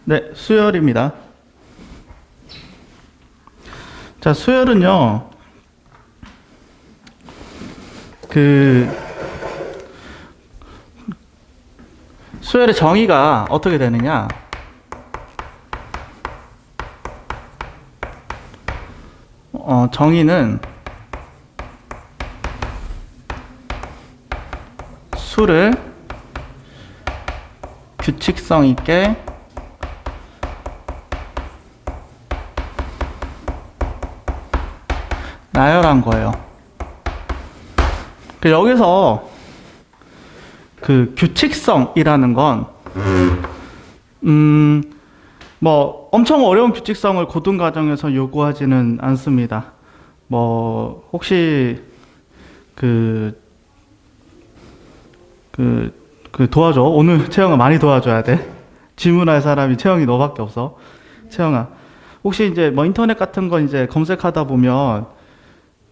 네, 수열입니다. 자, 수열은요, 그, 수열의 정의가 어떻게 되느냐. 정의는 수를 규칙성 있게 나열한 거예요. 여기서 그 규칙성이라는 건, 뭐, 엄청 어려운 규칙성을 고등과정에서 요구하지는 않습니다. 뭐, 혹시, 도와줘. 오늘 채영아 많이 도와줘야 돼. 질문할 사람이 채영이 너밖에 없어. 채영아. 혹시 이제 뭐 인터넷 같은 거 이제 검색하다 보면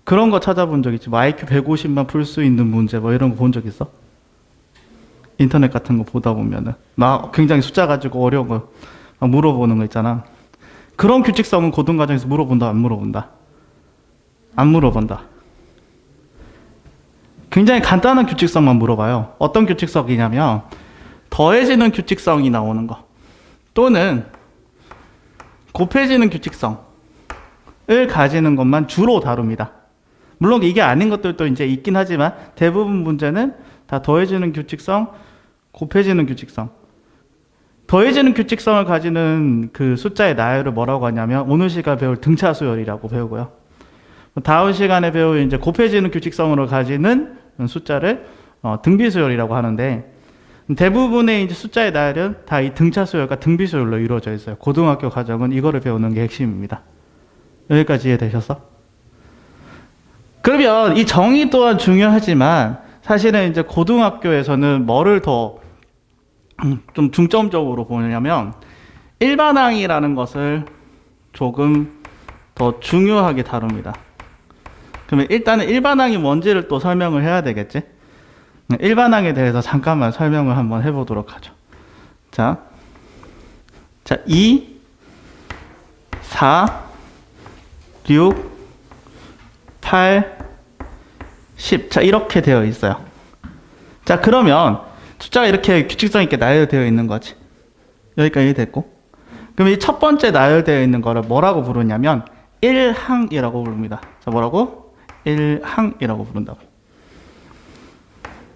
그런 거 찾아본 적 있지? 뭐 IQ 150만 풀 수 있는 문제 뭐 이런 거 본 적 있어? 인터넷 같은 거 보다 보면은 나 굉장히 숫자 가지고 어려운 거 막 물어보는 거 있잖아. 그런 규칙성은 고등과정에서 물어본다, 안 물어본다? 안 물어본다. 굉장히 간단한 규칙성만 물어봐요. 어떤 규칙성이냐면 더해지는 규칙성이 나오는 거 또는 곱해지는 규칙성을 가지는 것만 주로 다룹니다. 물론 이게 아닌 것들도 이제 있긴 하지만 대부분 문제는 다 더해지는 규칙성, 곱해지는 규칙성. 더해지는 규칙성을 가지는 그 숫자의 나열을 뭐라고 하냐면 오늘 시간 배울 등차수열이라고 배우고요. 다음 시간에 배울 이제 곱해지는 규칙성으로 가지는 숫자를 등비수열이라고 하는데 대부분의 이제 숫자의 나열은 다 이 등차수열과 등비수열로 이루어져 있어요. 고등학교 과정은 이거를 배우는 게 핵심입니다. 여기까지 이해되셨어? 그러면 이 정의 또한 중요하지만 사실은 이제 고등학교에서는 뭐를 더 좀 중점적으로 보냐면 일반항이라는 것을 조금 더 중요하게 다룹니다. 그러면 일단은 일반항이 뭔지를 또 설명을 해야 되겠지? 일반항에 대해서 잠깐만 설명을 한번 해보도록 하죠. 자, 2, 4, 6, 8, 10. 자, 이렇게 되어 있어요. 자, 그러면 숫자가 이렇게 규칙성 있게 나열되어 있는 거지. 여기까지 됐고. 그럼 이 첫 번째 나열되어 있는 거를 뭐라고 부르냐면 1항이라고 부릅니다. 자, 뭐라고? 1항이라고 부른다고.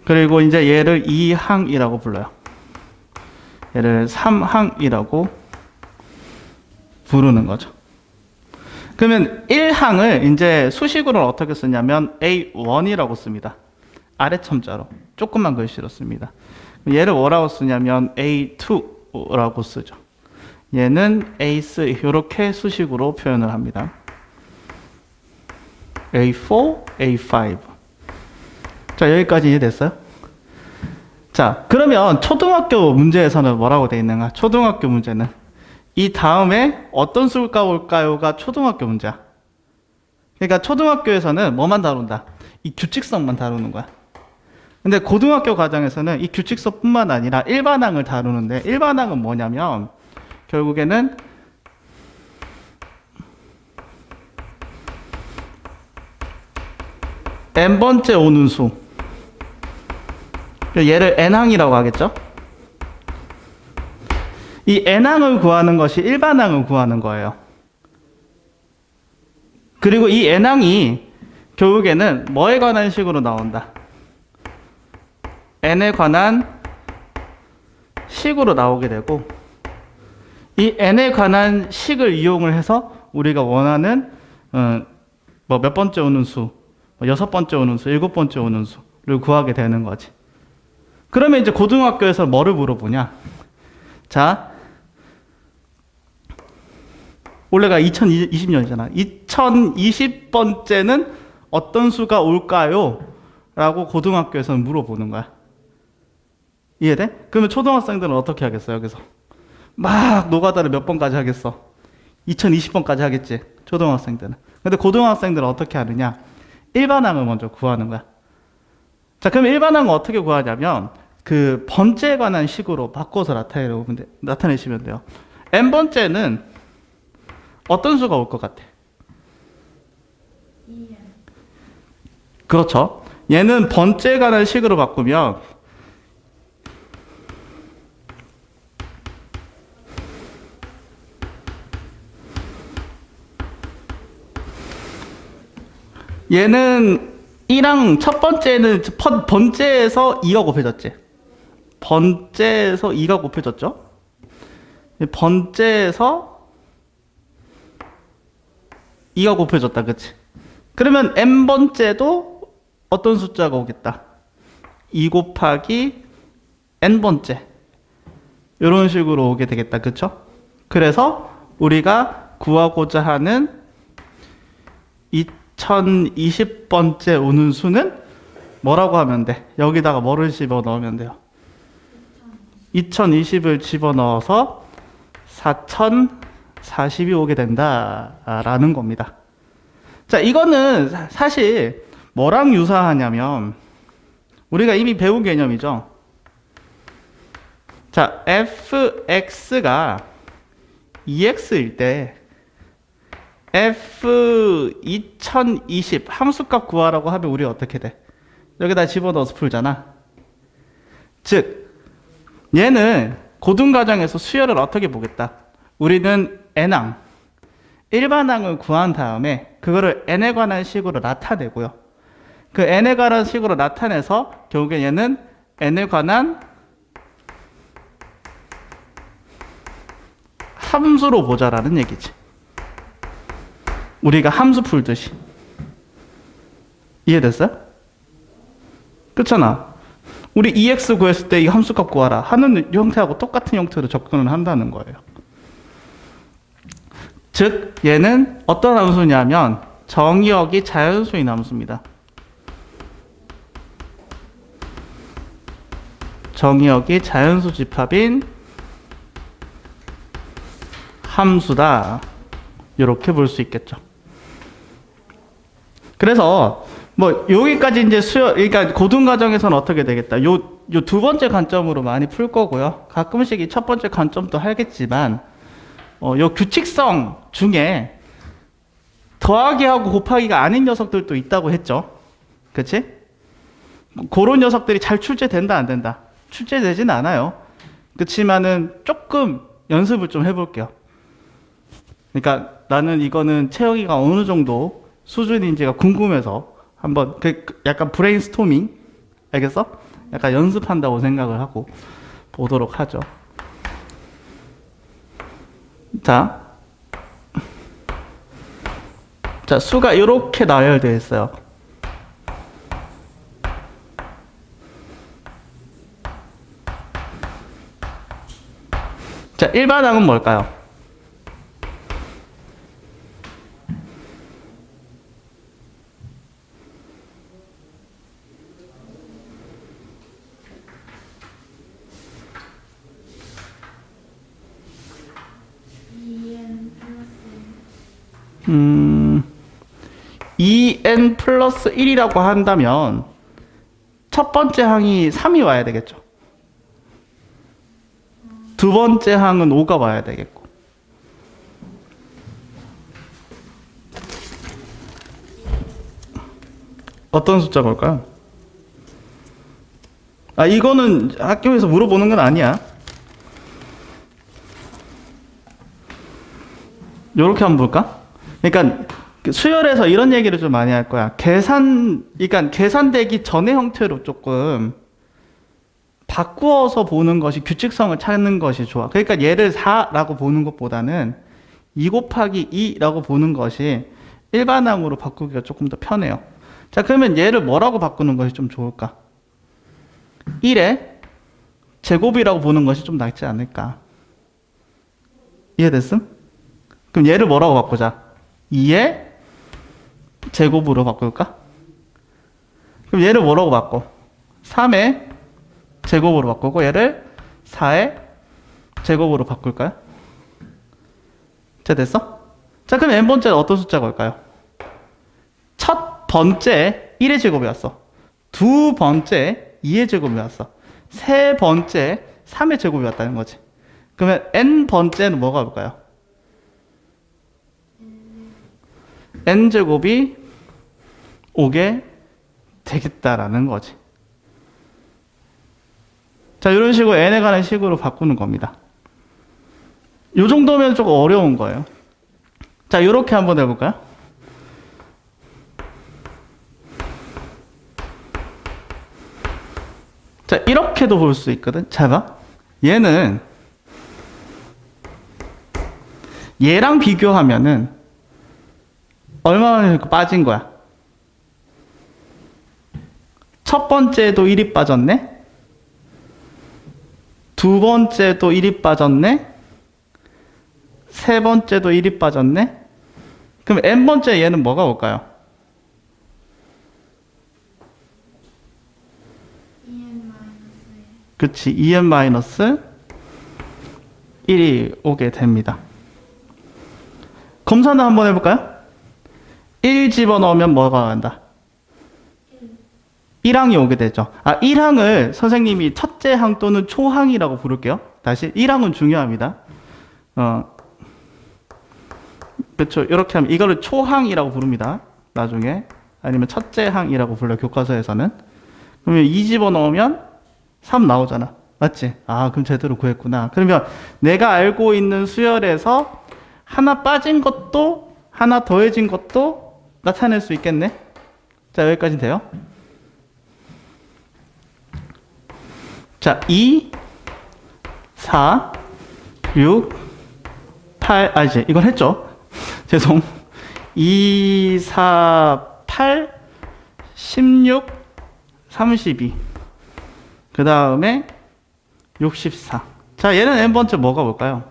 그리고 이제 얘를 2항이라고 불러요. 얘를 3항이라고 부르는 거죠. 그러면 1항을 이제 수식으로는 어떻게 쓰냐면 A1이라고 씁니다. 아래 첨자로. 조금만 글씨로 씁니다. 얘를 뭐라고 쓰냐면 A2라고 쓰죠. 얘는 A3 이렇게 수식으로 표현을 합니다. A4, A5. 자, 여기까지 이해됐어요? 자, 그러면 초등학교 문제에서는 뭐라고 되어 있는가? 초등학교 문제는 이 다음에 어떤 수가 올까요가 초등학교 문제야. 그러니까 초등학교에서는 뭐만 다룬다? 이 규칙성만 다루는 거야. 근데 고등학교 과정에서는 이 규칙성뿐만 아니라 일반항을 다루는데 일반항은 뭐냐면 결국에는 n번째 오는 수. 얘를 n항이라고 하겠죠? 이 n항을 구하는 것이 일반항을 구하는 거예요. 그리고 이 n항이 결국에는 뭐에 관한 식으로 나온다? n에 관한 식으로 나오게 되고 이 n에 관한 식을 이용을 해서 우리가 원하는 뭐 몇 번째 오는 수, 뭐 여섯 번째 오는 수, 일곱 번째 오는 수를 구하게 되는 거지. 그러면 이제 고등학교에서 뭐를 물어보냐? 자, 올해가 2020년이잖아. 2020번째는 어떤 수가 올까요? 라고 고등학교에서는 물어보는 거야. 이해돼? 그러면 초등학생들은 어떻게 하겠어, 여기서? 막 노가다를 몇 번까지 하겠어? 2020번까지 하겠지, 초등학생들은. 근데 고등학생들은 어떻게 하느냐? 일반항을 먼저 구하는 거야. 자, 그럼 일반항은 어떻게 구하냐면 그 번째에 관한 식으로 바꿔서 나타내시면 돼요. n번째는 어떤 수가 올 것 같아? 그렇죠. 얘는 번째에 관한 식으로 바꾸면 얘는 1랑 첫 번째는 번째에서 2가 곱해졌지. 번째에서 2가 곱해졌죠. 번째에서 2가 곱해졌다. 그치? 그러면 n번째도 어떤 숫자가 오겠다. 2 곱하기 n번째. 이런 식으로 오게 되겠다. 그쵸? 그래서 우리가 구하고자 하는 2020번째 오는 수는 뭐라고 하면 돼? 여기다가 뭐를 집어넣으면 돼요? 2020을 집어넣어서 4040이 오게 된다라는 겁니다. 자, 이거는 사실 뭐랑 유사하냐면 우리가 이미 배운 개념이죠. 자, fx가 2x일 때 f 2020 함수값 구하라고 하면 우리 어떻게 돼? 여기다 집어넣어서 풀잖아. 즉 얘는 고등과정에서 수열을 어떻게 보겠다? 우리는 n항, 일반항을 구한 다음에 그거를 n에 관한 식으로 나타내고요. 그 n에 관한 식으로 나타내서 결국에 얘는 n에 관한 함수로 보자라는 얘기지. 우리가 함수 풀듯이. 이해됐어요? 그렇잖아. 우리 2x 구했을 때 이 함수값 구하라 하는 형태하고 똑같은 형태로 접근을 한다는 거예요. 즉 얘는 어떤 함수냐면 정의역이 자연수인 함수입니다. 정의역이 자연수 집합인 함수다. 이렇게 볼 수 있겠죠. 그래서 뭐 여기까지 이제 그러니까 고등과정에서는 어떻게 되겠다. 요 두 번째 관점으로 많이 풀 거고요. 가끔씩 이 첫 번째 관점도 하겠지만 요 규칙성 중에 더하기하고 곱하기가 아닌 녀석들도 있다고 했죠. 그치? 그런 녀석들이 잘 출제된다 안 된다? 출제되진 않아요. 그치만은 조금 연습을 좀 해볼게요. 그러니까 나는 이거는 채영이가 어느 정도 수준인지가 궁금해서 한번 약간 브레인스토밍, 알겠어? 약간 연습한다고 생각을 하고 보도록 하죠. 자, 수가 이렇게 나열되어 있어요. 자, 일반항은 뭘까요? EN 플러스 1이라고 한다면 첫 번째 항이 3이 와야 되겠죠. 두 번째 항은 5가 와야 되겠고. 어떤 숫자가 올까요? 아, 이거는 학교에서 물어보는 건 아니야. 요렇게 한번 볼까? 그러니까 수열에서 이런 얘기를 좀 많이 할 거야. 그러니까 계산되기 전의 형태로 조금 바꾸어서 보는 것이 규칙성을 찾는 것이 좋아. 그러니까 얘를 4라고 보는 것보다는 2 곱하기 2라고 보는 것이 일반항으로 바꾸기가 조금 더 편해요. 자, 그러면 얘를 뭐라고 바꾸는 것이 좀 좋을까? 1의 제곱이라고 보는 것이 좀 낫지 않을까? 이해됐음? 그럼 얘를 뭐라고 바꾸자? 2의 제곱으로 바꿀까? 그럼 얘를 뭐라고 바꿔? 3의 제곱으로 바꾸고 얘를 4의 제곱으로 바꿀까요? 자, 됐어? 자, 그럼 n번째는 어떤 숫자가 올까요? 첫 번째 1의 제곱이 왔어. 두 번째 2의 제곱이 왔어. 세 번째 3의 제곱이 왔다는 거지. 그러면 n번째는 뭐가 올까요? n제곱이 오게 되겠다라는 거지. 자, 이런 식으로 n에 관한 식으로 바꾸는 겁니다. 이 정도면 조금 어려운 거예요. 자, 이렇게 한번 해볼까요? 자, 이렇게도 볼 수 있거든. 잘 봐. 얘는 얘랑 비교하면은 얼마나 빠진 거야? 첫 번째도 1이 빠졌네? 두 번째도 1이 빠졌네? 세 번째도 1이 빠졌네? 그럼 n번째 얘는 뭐가 올까요? 그치, 2n-1이 오게 됩니다. 검사는 한번 해볼까요? 1 집어넣으면 뭐가 간다? 1항이 오게 되죠. 1항을 선생님이 첫째 항 또는 초항이라고 부를게요. 다시 1항은 중요합니다. 그렇죠. 이렇게 하면 이거를 초항이라고 부릅니다. 나중에 아니면 첫째 항이라고 불러 교과서에서는. 그러면 2 집어넣으면 3 나오잖아. 맞지? 그럼 제대로 구했구나. 그러면 내가 알고 있는 수열에서 하나 빠진 것도 하나 더해진 것도 나타낼 수 있겠네. 자, 여기까지 돼요. 자, 2, 4, 6, 8, 이제 이건 했죠. 죄송. 2, 4, 8, 16, 32. 그 다음에 64. 자, 얘는 n번째 뭐가 올까요?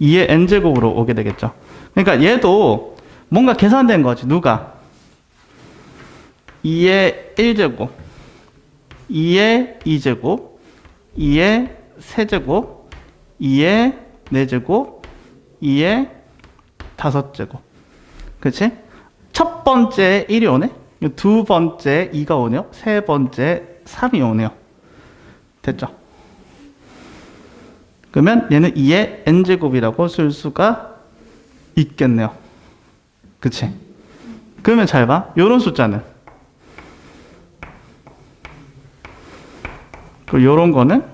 2의 n제곱으로 오게 되겠죠. 그러니까 얘도 뭔가 계산된 거지. 누가? 2의 1제곱, 2의 2제곱, 2의 세제곱, 2의 4제곱, 2의 5제곱. 그치? 첫 번째 1이 오네? 두 번째 2가 오네요? 세 번째 3이 오네요. 됐죠? 그러면 얘는 2의 n제곱이라고 쓸 수가 있겠네요. 그치? 그러면 잘 봐. 요런 숫자는 그리고 요런 거는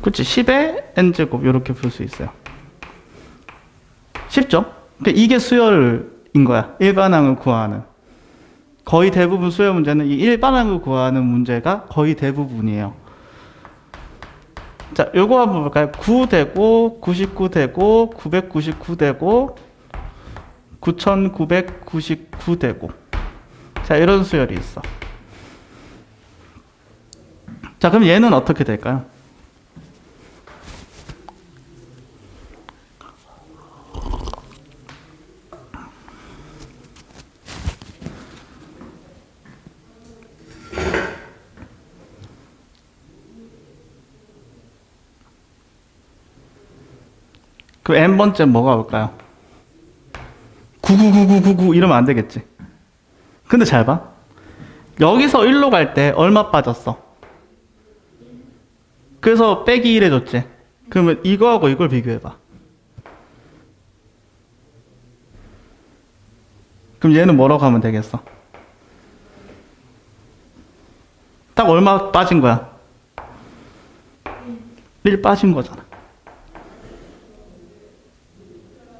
그치? 10의 n제곱 이렇게 풀 수 있어요. 쉽죠? 그러니까 이게 수열인 거야. 일반항을 구하는. 거의 대부분 수열 문제는 이 일반항을 구하는 문제가 거의 대부분이에요. 자, 요거 한번 볼까요? 9 되고, 99 되고, 999 되고, 9999 되고. 자, 이런 수열이 있어. 자, 그럼 얘는 어떻게 될까요? 그 n번째 뭐가 올까요? 99999 이러면 안 되겠지. 근데 잘 봐. 여기서 1로 갈 때 얼마 빠졌어? 그래서 빼기 1 해줬지. 그러면 이거하고 이걸 비교해봐. 그럼 얘는 뭐라고 하면 되겠어? 딱 얼마 빠진 거야? 1 빠진 거잖아.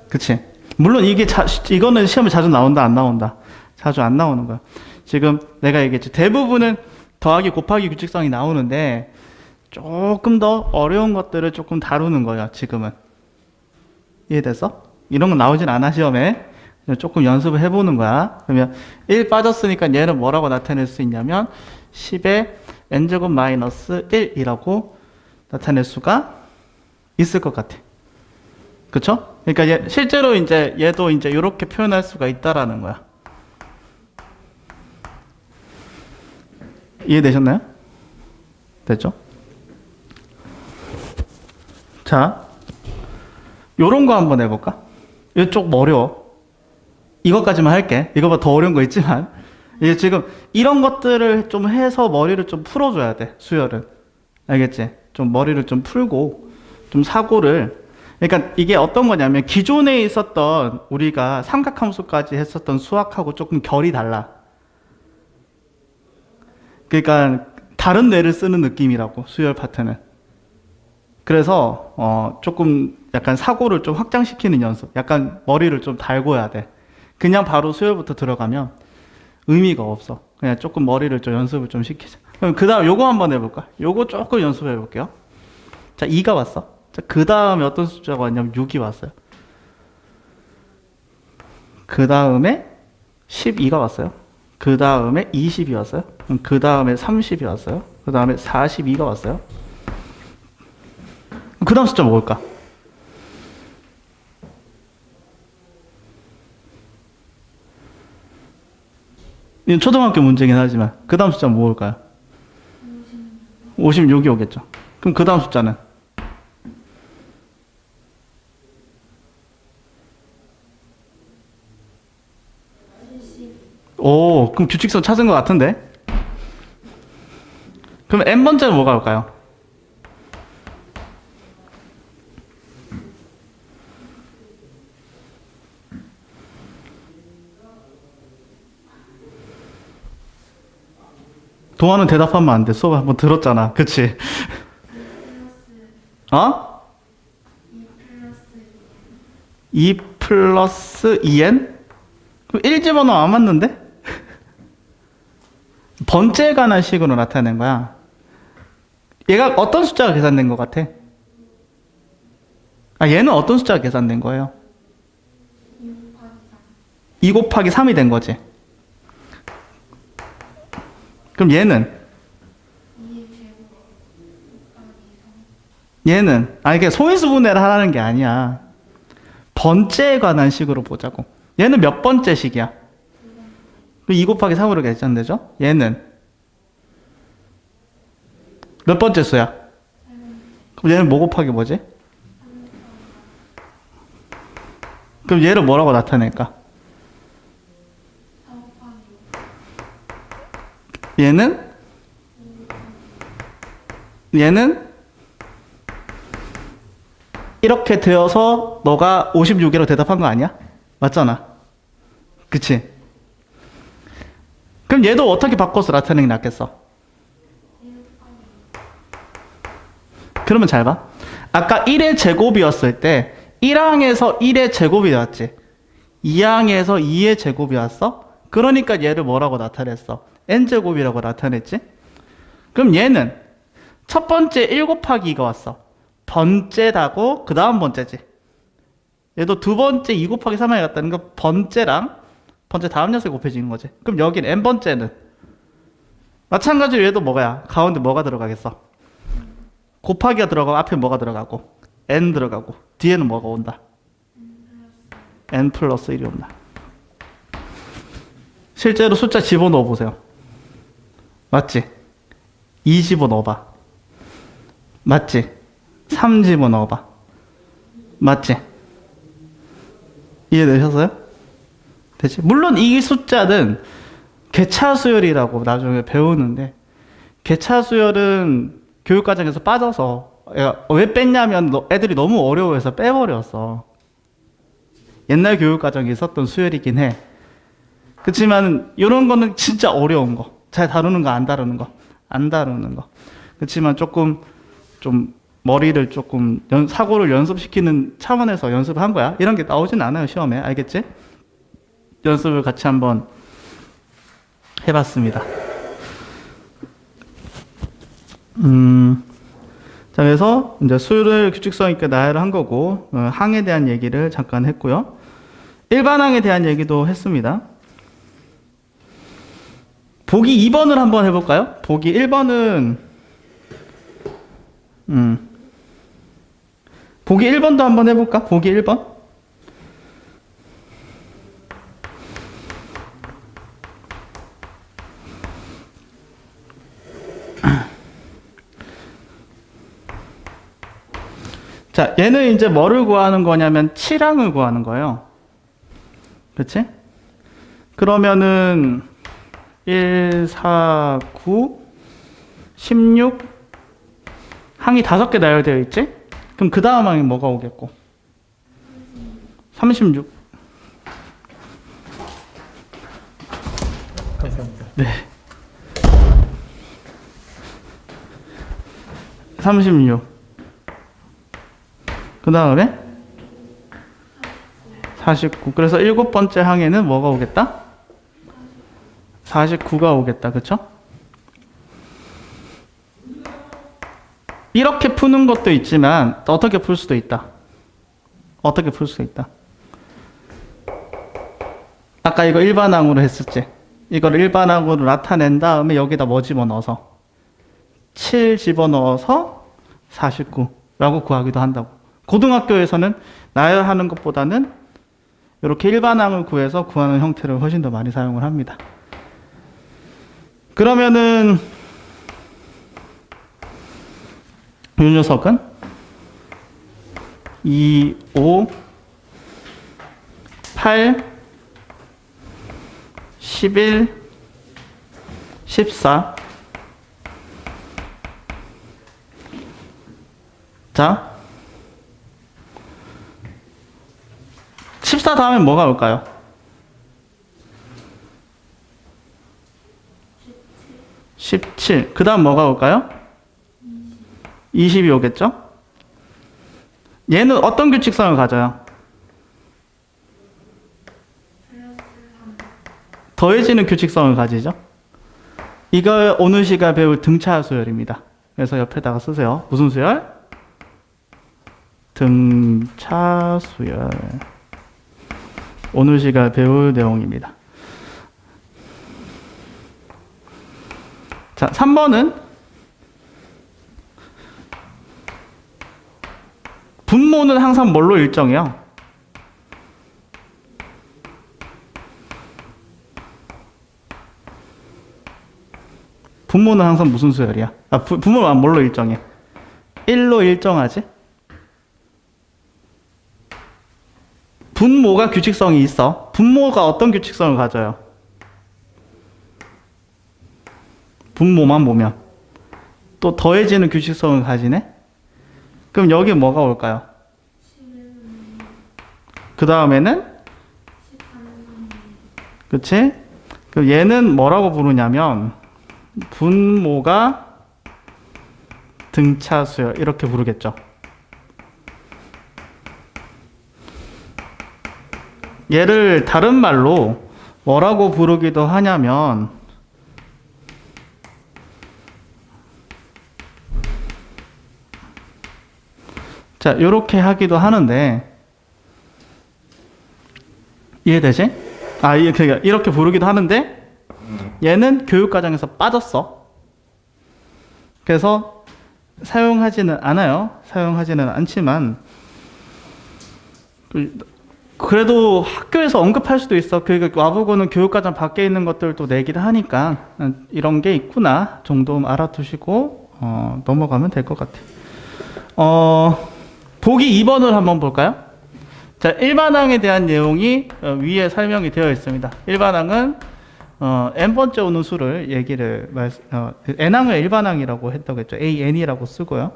그치? 물론 이거는 시험에 자주 나온다, 안 나온다? 자주 안 나오는 거야. 지금 내가 얘기했지. 대부분은 더하기 곱하기 규칙성이 나오는데, 조금 더 어려운 것들을 조금 다루는 거야, 지금은. 이해됐어? 이런 건 나오진 않아, 시험에. 조금 연습을 해보는 거야. 그러면 1 빠졌으니까 얘는 뭐라고 나타낼 수 있냐면, 10의 n제곱 마이너스 1이라고 나타낼 수가 있을 것 같아. 그쵸? 그러니까 실제로 얘도 이렇게 표현할 수가 있다라는 거야. 이해되셨나요? 됐죠? 자, 요런 거 한번 해볼까? 이거 조금 어려워. 이것까지만 할게. 이거보다 더 어려운 거 있지만. 이게 지금 이런 것들을 좀 해서 머리를 좀 풀어줘야 돼, 수열은. 알겠지? 좀 머리를 좀 풀고, 좀 사고를. 그러니까 이게 어떤 거냐면, 기존에 있었던 우리가 삼각함수까지 했었던 수학하고 조금 결이 달라. 그러니까 다른 뇌를 쓰는 느낌이라고, 수열 파트는. 그래서 조금 약간 사고를 좀 확장시키는 연습, 약간 머리를 좀 달고 해야 돼. 그냥 바로 수열부터 들어가면 의미가 없어. 그냥 조금 머리를 좀 연습을 좀 시키자. 그럼 그 다음 요거 한번 해볼까? 요거 조금 연습해 볼게요. 자, 2가 왔어. 자, 그 다음에 어떤 숫자가 왔냐면 6이 왔어요. 그 다음에 12가 왔어요. 그 다음에 20이 왔어요. 그 다음에 30이 왔어요. 그 다음에 42가 왔어요. 그 다음 숫자 뭘까? 이건 초등학교 문제긴 하지만 그 다음 숫자는 뭘까요? 56이 오겠죠. 그럼 그 다음 숫자는? 오, 그럼 규칙성 찾은 것 같은데? 그럼 n번째는 뭐가 올까요? 동화는 대답하면 안 돼. 수업 한번 들었잖아. 그치? 어? 2 플러스 2n? 그럼 1 집어넣으면 안 맞는데? 번째에 관한 식으로 나타낸 거야. 얘가 어떤 숫자가 계산된 것 같아? 아, 얘는 어떤 숫자가 계산된 거예요? 2 곱하기 3이 된 거지. 그럼 얘는 이게 소인수분해를 하라는 게 아니야. 번째에 관한 식으로 보자고. 얘는 몇 번째 식이야? 2 곱하기 3으로 계산되죠? 얘는 몇 번째 수야? 그럼 얘는 뭐 곱하기 뭐지? 그럼 얘를 뭐라고 나타낼까? 얘는 이렇게 되어서 너가 56이라고 대답한 거 아니야? 맞잖아. 그치? 그럼 얘도 어떻게 바꿔서 나타내는 게 낫겠어? 그러면 잘 봐. 아까 1의 제곱이었을 때 1항에서 1의 제곱이 나왔지. 2항에서 2의 제곱이 왔어? 그러니까 얘를 뭐라고 나타냈어? n제곱이라고 나타냈지? 그럼 얘는 첫 번째 1 곱하기 2가 왔어. 번째다고 그 다음 번째지. 얘도 두 번째 2 곱하기 3이 갔다는 거 번째랑 번째 다음 녀석이 곱해지는 거지. 그럼 여긴 n번째는 마찬가지로 얘도 뭐야? 가운데 뭐가 들어가겠어? 곱하기가 들어가고 앞에 뭐가 들어가고 n 들어가고 뒤에는 뭐가 온다? n 플러스 1이 온다. 실제로 숫자 집어넣어 보세요. 맞지? 2 집어넣어봐. 맞지? 3 집어넣어봐. 맞지? 이해되셨어요? 되지? 물론 이 숫자는 개차수열이라고 나중에 배우는데 개차수열은 교육과정에서 빠져서 왜 뺐냐면 애들이 너무 어려워해서 빼버렸어. 옛날 교육과정에 있었던 수열이긴 해. 그렇지만 이런 거는 진짜 어려운 거. 잘 다루는 거, 안 다루는 거. 안 다루는 거. 그렇지만 조금 좀 머리를 조금 사고를 연습시키는 차원에서 연습을 한 거야. 이런 게 나오진 않아요, 시험에. 알겠지? 연습을 같이 한번 해봤습니다. 자, 그래서 이제 수를 규칙성 있게 나열을 한 거고, 항에 대한 얘기를 잠깐 했고요. 일반항에 대한 얘기도 했습니다. 보기 2번을 한번 해볼까요? 보기 1번은, 보기 1번도 한번 해볼까? 보기 1번? 자, 얘는 이제 뭐를 구하는 거냐면 치량을 구하는 거예요. 그치? 그러면은 1, 4, 9, 16 항이 5개 나열되어 있지? 그럼 그 다음 항이 뭐가 오겠고? 36. 감사합니다. 네. 36. 그 다음에 49. 그래서 7번째 항에는 뭐가 오겠다? 49가 오겠다. 그쵸? 이렇게 푸는 것도 있지만 어떻게 풀 수도 있다. 어떻게 풀 수 있다. 아까 이거 일반항으로 했었지. 이걸 일반항으로 나타낸 다음에 여기다 뭐 집어넣어서 7 집어넣어서 49라고 구하기도 한다고. 고등학교에서는 나열하는 것보다는 이렇게 일반항을 구해서 구하는 형태를 훨씬 더 많이 사용을 합니다. 그러면은 이 녀석은 2, 5, 8, 11, 14. 자, 14 다음에 뭐가 올까요? 17. 그 다음 뭐가 올까요? 20이 오겠죠? 얘는 어떤 규칙성을 가져요? 더해지는 규칙성을 가지죠? 이걸 오늘 시간 배울 등차 수열입니다. 그래서 옆에다가 쓰세요. 무슨 수열? 등차 수열. 오늘 시간 배울 내용입니다. 자, 3번은 분모는 항상 뭘로 일정해요? 분모는 항상 무슨 수열이야? 분모는 뭘로 일정해? 1로 일정하지? 분모가 규칙성이 있어. 분모가 어떤 규칙성을 가져요? 분모만 보면 또 더해지는 규칙성을 가지네? 그럼 여기 뭐가 올까요? 그 다음에는? 그치? 그럼 얘는 뭐라고 부르냐면 분모가 등차수열 이렇게 부르겠죠. 얘를 다른 말로 뭐라고 부르기도 하냐면 자, 요렇게 하기도 하는데 이해되지? 이렇게 부르기도 하는데 얘는 교육과정에서 빠졌어. 그래서 사용하지는 않아요. 사용하지는 않지만 그래도 학교에서 언급할 수도 있어. 그러니까 와보고는 교육과정 밖에 있는 것들도 내기도 하니까 이런 게 있구나 정도 알아두시고 넘어가면 될 것 같아. 보기 2번을 한번 볼까요? 자, 일반항에 대한 내용이 위에 설명이 되어 있습니다. 일반항은 n번째 오는 수를 n항을 일반항이라고 했다고 했죠. an이라고 쓰고요.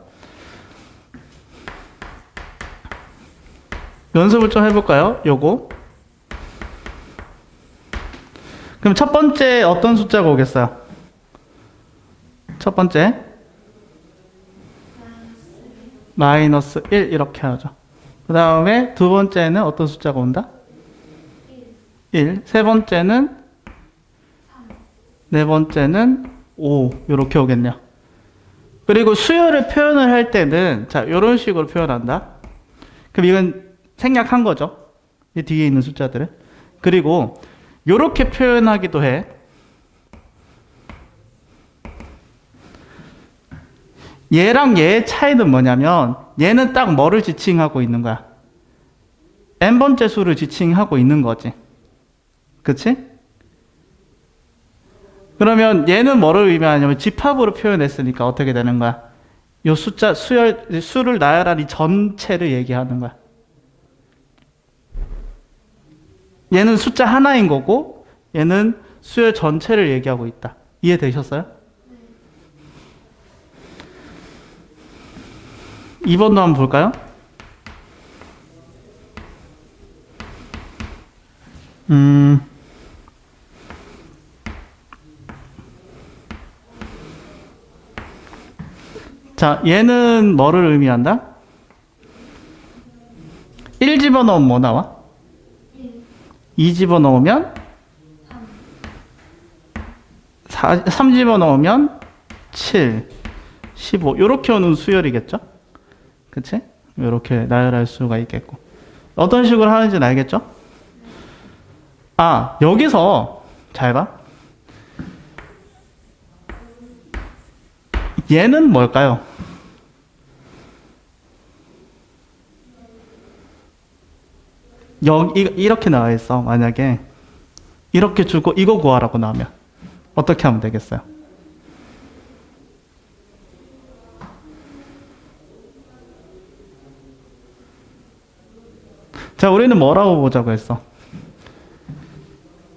연습을 좀 해볼까요? 요거. 그럼 첫 번째 어떤 숫자가 오겠어요? 첫 번째 마이너스 1 이렇게 하죠. 그 다음에 두 번째는 어떤 숫자가 온다? 1. 세 번째는 네 번째는 5 이렇게 오겠네요. 그리고 수열을 표현을 할 때는 자 이런 식으로 표현한다. 그럼 이건 생략한 거죠. 이 뒤에 있는 숫자들은. 그리고 이렇게 표현하기도 해. 얘랑 얘의 차이는 뭐냐면 얘는 딱 뭐를 지칭하고 있는 거야? n번째 수를 지칭하고 있는 거지. 그치? 그러면 얘는 뭐를 의미하냐면 집합으로 표현했으니까 어떻게 되는 거야? 요 숫자, 수를 나열한 이 전체를 얘기하는 거야. 얘는 숫자 하나인 거고, 얘는 수열 전체를 얘기하고 있다. 이해되셨어요? 2번도 한번 볼까요? 자, 얘는 뭐를 의미한다? 1 집어넣으면 뭐 나와? 2 집어넣으면 3 집어넣으면 7, 15 요렇게 오는 수열이겠죠? 그치? 요렇게 나열할 수가 있겠고 어떤 식으로 하는지는 알겠죠? 아, 여기서 잘 봐. 얘는 뭘까요? 여기 이렇게 나와 있어. 만약에 이렇게 주고 이거 구하라고 나오면 어떻게 하면 되겠어요? 자, 우리는 뭐라고 보자고 했어?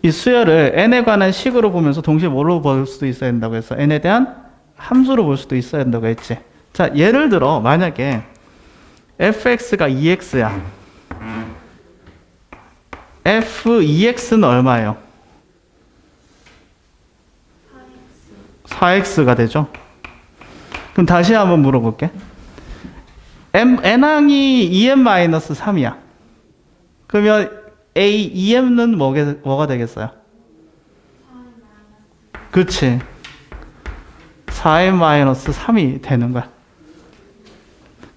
이 수열을 n에 관한 식으로 보면서 동시에 뭐로 볼 수도 있어야 된다고 했어? n에 대한 함수로 볼 수도 있어야 된다고 했지. 자, 예를 들어 만약에 fx가 2x야. f2x는 얼마예요? 4x가 되죠. 그럼 다시 한번 물어볼게. n항이 2m-3이야. 그러면 a 2m는 뭐가 되겠어요? 그렇지. 4m-3이 되는 거야.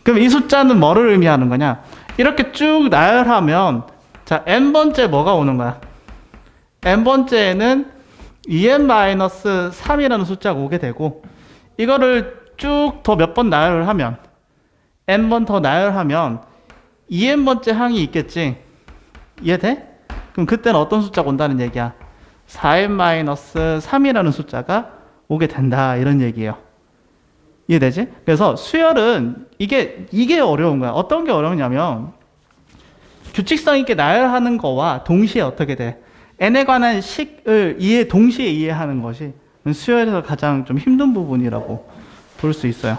그럼 이 숫자는 뭐를 의미하는 거냐? 이렇게 쭉 나열하면 자, n번째 뭐가 오는 거야? n번째에는 2n-3이라는 숫자가 오게 되고 이거를 쭉 더 몇 번 나열을 하면 n번 더 나열하면 2n번째 항이 있겠지? 이해돼? 그럼 그때는 어떤 숫자가 온다는 얘기야? 4n-3이라는 숫자가 오게 된다 이런 얘기예요. 이해되지? 그래서 수열은 이게 어려운 거야. 어떤 게 어려우냐면 규칙성 있게 나열하는 거와 동시에 어떻게 돼? n에 관한 식을 동시에 이해하는 것이 수열에서 가장 좀 힘든 부분이라고 볼 수 있어요.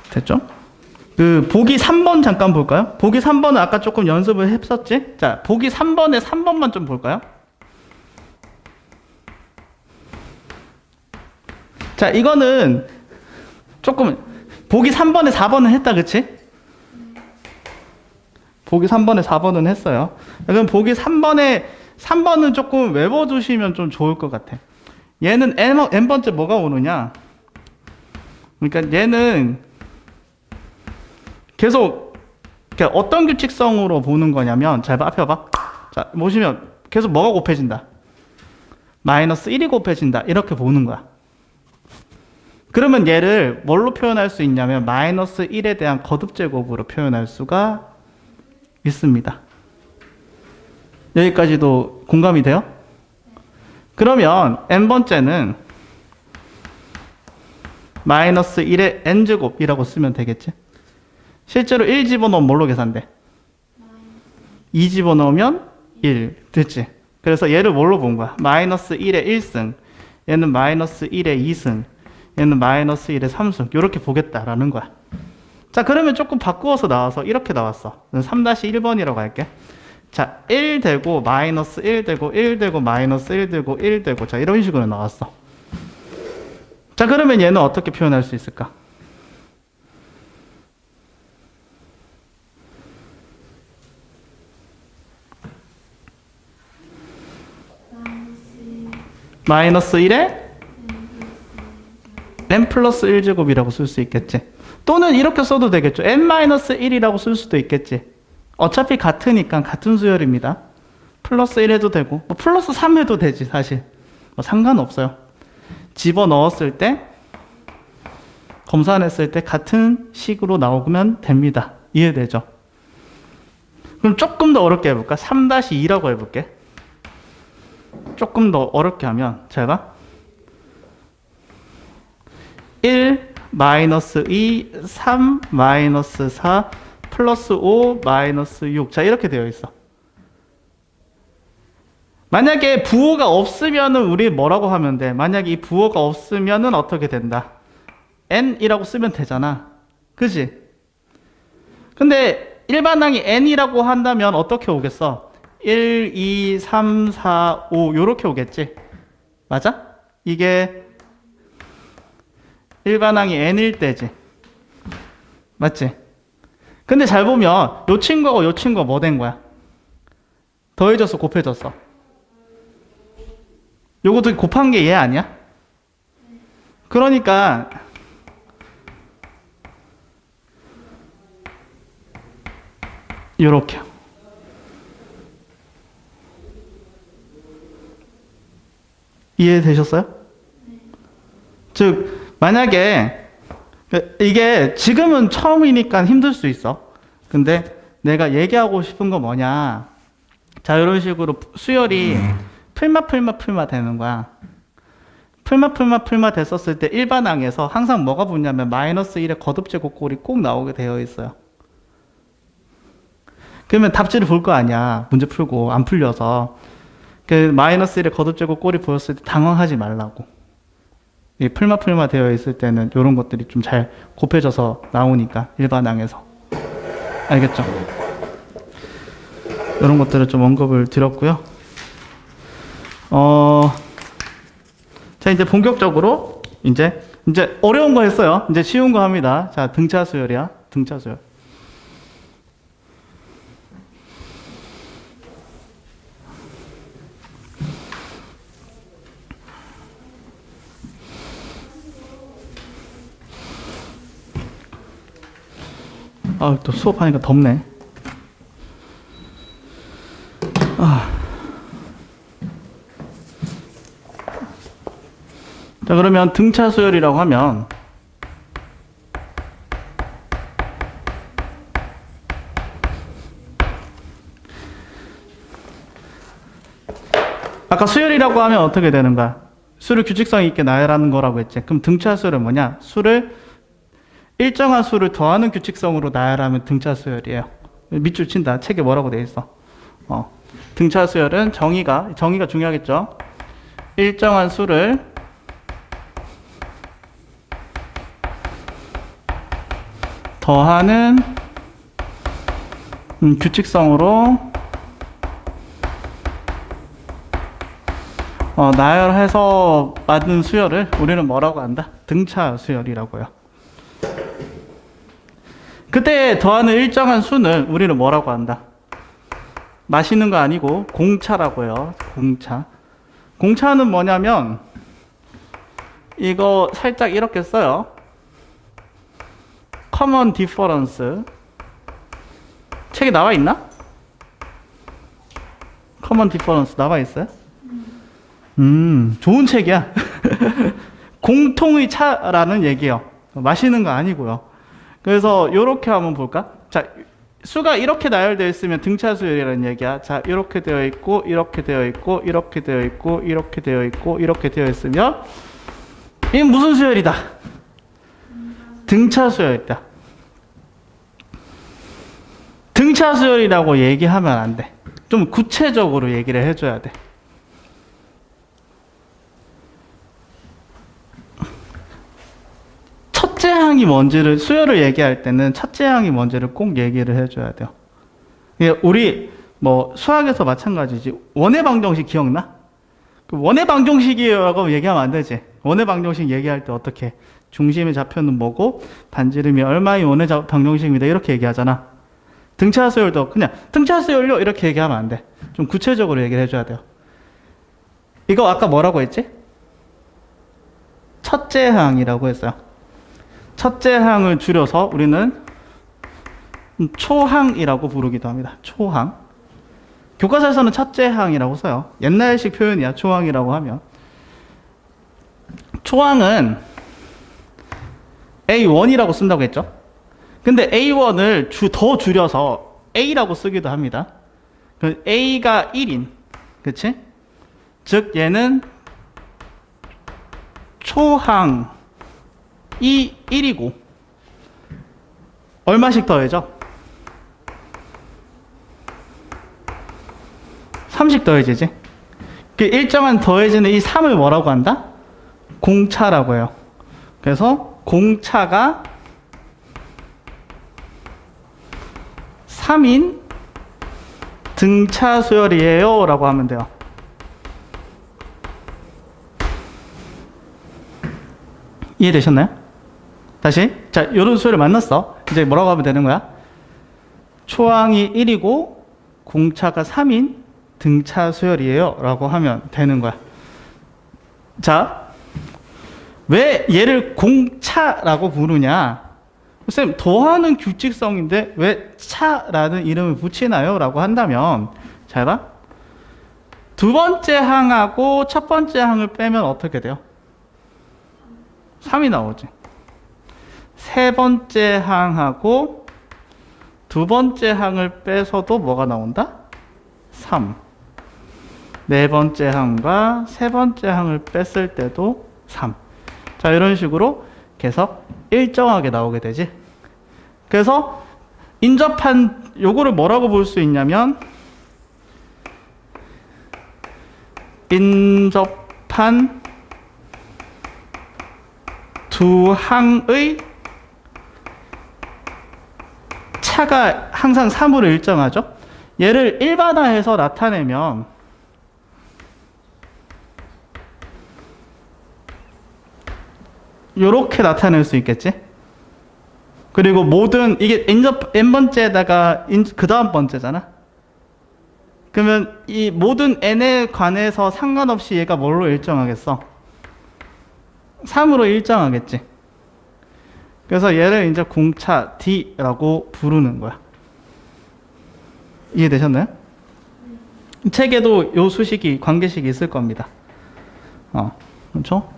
됐죠? 그 보기 3번 잠깐 볼까요? 보기 3번은 아까 조금 연습을 했었지? 자, 보기 3번에 3번만 좀 볼까요? 자, 이거는 조금 보기 3번에 4번은 했다, 그치? 보기 3번에 4번은 했어요. 그럼 보기 3번은 조금 외워두시면 좀 좋을 것 같아. 얘는 n번째 뭐가 오느냐? 그러니까 얘는 계속 어떤 규칙성으로 보는 거냐면 잘 봐, 앞에 봐봐. 자, 보시면 계속 뭐가 곱해진다? -1이 곱해진다. 이렇게 보는 거야. 그러면 얘를 뭘로 표현할 수 있냐면 -1에 대한 거듭제곱으로 표현할 수가 있습니다. 여기까지도 공감이 돼요? 그러면 n번째는 -1의 n제곱이라고 쓰면 되겠지? 실제로 1 집어넣으면 뭘로 계산돼? 2 집어넣으면 1 됐지? 그래서 얘를 뭘로 본 거야? -1의 1승, 얘는 -1의 2승, 얘는 -1의 3승 이렇게 보겠다라는 거야. 자, 그러면 조금 바꾸어서 나와서 이렇게 나왔어. 3-1번이라고 할게. 자, 1 되고 -1 되고 1 되고 -1 되고 1 되고 자, 이런 식으로 나왔어. 자, 그러면 얘는 어떻게 표현할 수 있을까? -1에 n 플러스 1제곱이라고 쓸 수 있겠지. 또는 이렇게 써도 되겠죠. n-1이라고 쓸 수도 있겠지. 어차피 같으니까 같은 수열입니다. 플러스 1 해도 되고 뭐 플러스 3 해도 되지 사실. 뭐 상관없어요. 집어넣었을 때 검산했을 때 같은 식으로 나오면 됩니다. 이해되죠? 그럼 조금 더 어렵게 해볼까? 3-2라고 해볼게. 조금 더 어렵게 하면 잘 봐. 1 마이너스 2, 3, 마이너스 4, 플러스 5, 마이너스 6. 자, 이렇게 되어 있어. 만약에 부호가 없으면은 우리 뭐라고 하면 돼? 만약에 이 부호가 없으면은 어떻게 된다? n이라고 쓰면 되잖아. 그지? 근데 일반항이 n이라고 한다면 어떻게 오겠어? 1, 2, 3, 4, 5 요렇게 오겠지? 맞아? 이게 일반항이 n일 때지. 맞지? 근데 잘 보면 요 친구하고 요 친구가 뭐 된 거야? 더해졌어, 곱해졌어? 요것도 곱한 게 얘 아니야? 그러니까 요렇게 이해되셨어요? 즉 만약에 이게 지금은 처음이니까 힘들 수 있어. 근데 내가 얘기하고 싶은 거 뭐냐, 자 이런 식으로 수열이 풀마 되는 거야. 풀마 됐었을 때 일반항에서 항상 뭐가 붙냐면 마이너스 1의 거듭제곱꼴이 꼭 나오게 되어 있어요. 그러면 답지를 볼 거 아니야. 문제 풀고 안 풀려서. 그 마이너스 1의 거듭제곱꼴이 보였을 때 당황하지 말라고. 이 풀마 되어 있을 때는 이런 것들이 좀 잘 곱해져서 나오니까 일반항에서. 알겠죠? 이런 것들을 좀 언급을 드렸고요. 자 이제 본격적으로 이제 어려운 거 했어요. 이제 쉬운 거 합니다. 자 등차 수열이야. 등차 수열. 아, 또 수업하니까 덥네. 자, 그러면 등차 수열이라고 하면 아까 수열이라고 하면 어떻게 되는가? 수를 규칙성 있게 나열하는 거라고 했지. 그럼 등차 수열은 뭐냐? 일정한 수를 더하는 규칙성으로 나열하면 등차 수열이에요. 밑줄 친다. 책에 뭐라고 돼 있어? 등차 수열은 정의가 중요하겠죠. 일정한 수를 더하는 규칙성으로 나열해서 만든 수열을 우리는 뭐라고 한다? 등차 수열이라고요. 그때 더하는 일정한 수는 우리는 뭐라고 한다? 마시는 거 아니고 공차라고 해요. 공차. 공차는 뭐냐면 이거 살짝 이렇게 써요. common difference. 책에 나와 있나? common difference 나와 있어요? 좋은 책이야. 공통의 차라는 얘기예요. 마시는 거 아니고요. 그래서 이렇게 한번 볼까? 자, 수가 이렇게 나열되어 있으면 등차 수열이라는 얘기야. 자, 이렇게 되어 있고, 이렇게 되어 있고, 이렇게 되어 있고, 이렇게 되어 있고, 이렇게 되어 있으면 이게 무슨 수열이다? 등차 수열이다. 등차 수열이라고 얘기하면 안 돼. 좀 구체적으로 얘기를 해줘야 돼. 첫째 항이 뭔지를, 수열을 얘기할 때는 첫째 항이 뭔지를 꼭 얘기를 해줘야 돼요. 우리 뭐 수학에서 마찬가지지. 원의 방정식 기억나? 원의 방정식이라고 얘기하면 안 되지. 원의 방정식 얘기할 때 어떻게? 중심의 좌표는 뭐고 반지름이 얼마의 원의 방정식입니다. 이렇게 얘기하잖아. 등차 수열도 그냥 등차 수열요 이렇게 얘기하면 안 돼. 좀 구체적으로 얘기를 해줘야 돼요. 이거 아까 뭐라고 했지? 첫째 항이라고 했어요. 첫째 항을 줄여서 우리는 초항이라고 부르기도 합니다. 초항. 교과서에서는 첫째 항이라고 써요. 옛날식 표현이야. 초항이라고 하면. 초항은 A1이라고 쓴다고 했죠. 근데 A1을 더 줄여서 A라고 쓰기도 합니다. A가 1인. 그치? 즉 얘는 초항이 이 1이고 얼마씩 더해져? 3씩 더해지지. 그 일정한 더해지는 이 3을 뭐라고 한다? 공차라고 해요. 그래서 공차가 3인 등차 수열이에요 라고 하면 돼요. 이해되셨나요? 다시. 자, 요런 수열을 만났어. 이제 뭐라고 하면 되는 거야? 초항이 1이고 공차가 3인 등차 수열이에요 라고 하면 되는 거야. 자, 왜 얘를 공차라고 부르냐? 쌤, 더하는 규칙성인데 왜 차라는 이름을 붙이나요? 라고 한다면, 잘 봐. 두 번째 항하고 첫 번째 항을 빼면 어떻게 돼요? 3이 나오지. 세 번째 항하고 두 번째 항을 빼서도 뭐가 나온다? 3. 네 번째 항과 세 번째 항을 뺐을 때도 3. 자, 이런 식으로 계속 일정하게 나오게 되지. 그래서 인접한 요거를 뭐라고 볼 수 있냐면 인접한 두 항의 차가 항상 3으로 일정하죠. 얘를 일반화해서 나타내면 요렇게 나타낼 수 있겠지. 그리고 모든 이게 n번째에다가 그 다음 번째잖아. 그러면 이 모든 n에 관해서 상관없이 얘가 뭘로 일정하겠어? 3으로 일정하겠지. 그래서 얘를 이제 공차 D라고 부르는 거야. 이해되셨나요? 책에도 요 수식이 관계식이 있을 겁니다. 그렇죠?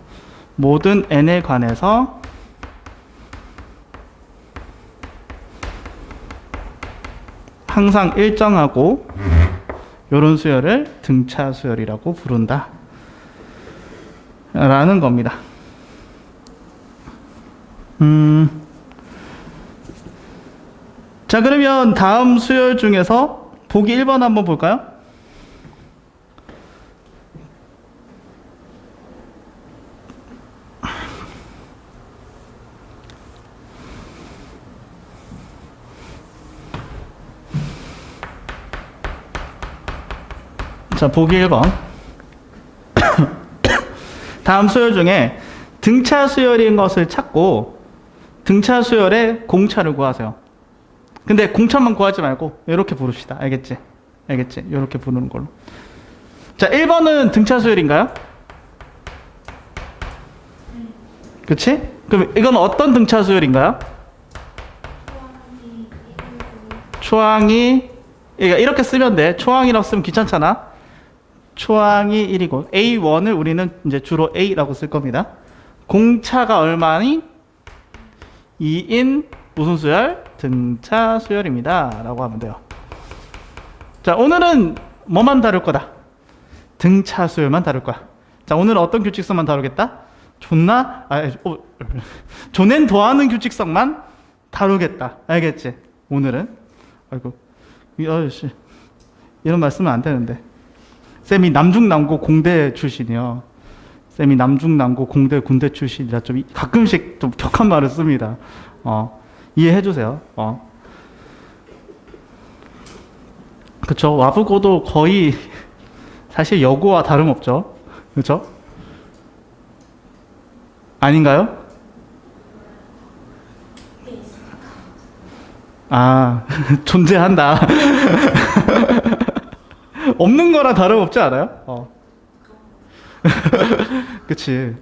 모든 n에 관해서 항상 일정하고 요런 수열을 등차 수열이라고 부른다 라는 겁니다. 자, 그러면 다음 수열 중에서 보기 1번 한번 볼까요? 자, 보기 1번. 다음 수열 중에 등차 수열인 것을 찾고 등차 수열의 공차를 구하세요. 근데 공차만 구하지 말고 이렇게 부릅시다. 알겠지? 알겠지? 이렇게 부르는 걸로. 자, 1번은 등차 수열인가요? 그치? 그럼 이건 어떤 등차 수열인가요? 초항이 그러니까 이렇게 쓰면 돼. 초항이라고 쓰면 귀찮잖아. 초항이 1이고 A1을 우리는 이제 주로 A라고 쓸 겁니다. 공차가 얼마니? 2인 무슨 수열? 등차 수열입니다 라고 하면 돼요. 자, 오늘은 뭐만 다룰 거다? 등차 수열만 다룰 거야. 자, 오늘은 어떤 규칙성만 다루겠다? 조낸 더하는 규칙성만 다루겠다. 알겠지? 오늘은. 아이고, 아저씨 이런 말 쓰면 안 되는데. 쌤이 남중남고 공대 출신이요. 쌤이 남중남고 공대 군대 출신이라 좀 가끔씩 좀 격한 말을 씁니다. 이해해 주세요. 그쵸? 와부고도 거의 사실 여고와 다름없죠. 그쵸? 아닌가요? 아, 존재한다. 없는 거랑 다름없지 않아요? 그치.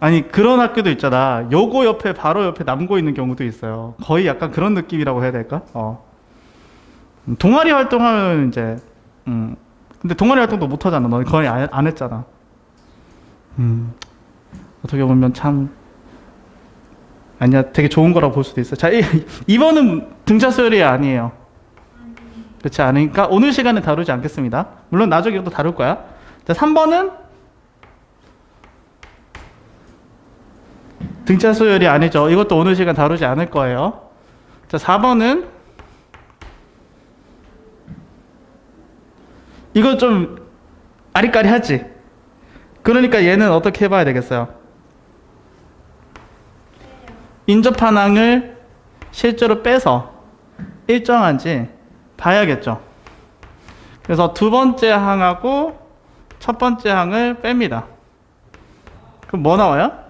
아니, 그런 학교도 있잖아. 여고 옆에, 바로 옆에 남고 있는 경우도 있어요. 거의 약간 그런 느낌이라고 해야 될까? 동아리 활동하면 이제, 근데 동아리 활동도 못 하잖아. 너 거의 안 했잖아. 어떻게 보면 참, 아니야, 되게 좋은 거라고 볼 수도 있어. 자, 2번은 등차 수열이 아니에요. 그렇지 않으니까 오늘 시간에 다루지 않겠습니다. 물론 나중에 또 다룰 거야. 자, 3번은 등차 수열이 아니죠. 이것도 오늘 시간 다루지 않을 거예요. 자, 4번은 이거 좀 아리까리하지? 그러니까 얘는 어떻게 해봐야 되겠어요? 인접한항을 실제로 빼서 일정한지 봐야겠죠. 그래서 두 번째 항하고 첫 번째 항을 뺍니다. 그럼 뭐 나와요?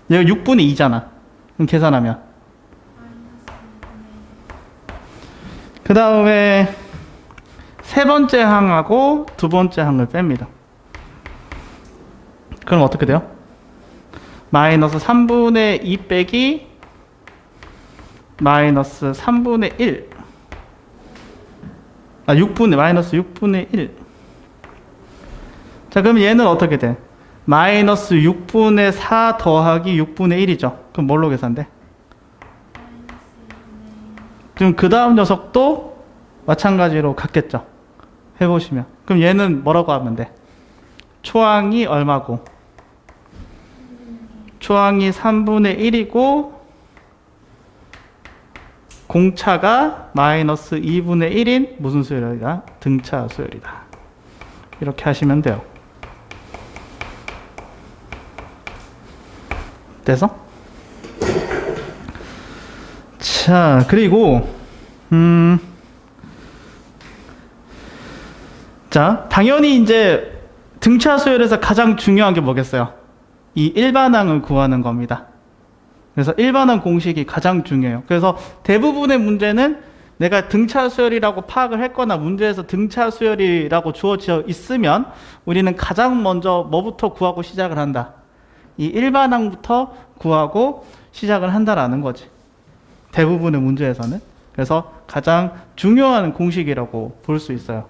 얘가 6분의 2잖아. 그럼 계산하면. 그 다음에 세 번째 항하고 두 번째 항을 뺍니다. 그럼 어떻게 돼요? 마이너스 3분의 2 빼기 마이너스 3분의 1. 마이너스 6분의 1. 자, 그럼 얘는 어떻게 돼? 마이너스 6분의 4 더하기 6분의 1이죠. 그럼 뭘로 계산돼? 그럼 그 다음 녀석도 마찬가지로 같겠죠. 해보시면. 그럼 얘는 뭐라고 하면 돼? 초항이 얼마고? 초항이 3분의 1이고 공차가 마이너스 2분의 1인 무슨 수열이다? 등차 수열이다. 이렇게 하시면 돼요. 돼서? 자, 그리고 자, 당연히 이제 등차 수열에서 가장 중요한 게 뭐겠어요? 이 일반항을 구하는 겁니다. 그래서 일반항 공식이 가장 중요해요. 그래서 대부분의 문제는 내가 등차 수열이라고 파악을 했거나 문제에서 등차 수열이라고 주어져 있으면 우리는 가장 먼저 뭐부터 구하고 시작을 한다? 이 일반항부터 구하고 시작을 한다라는 거지. 대부분의 문제에서는. 그래서 가장 중요한 공식이라고 볼 수 있어요.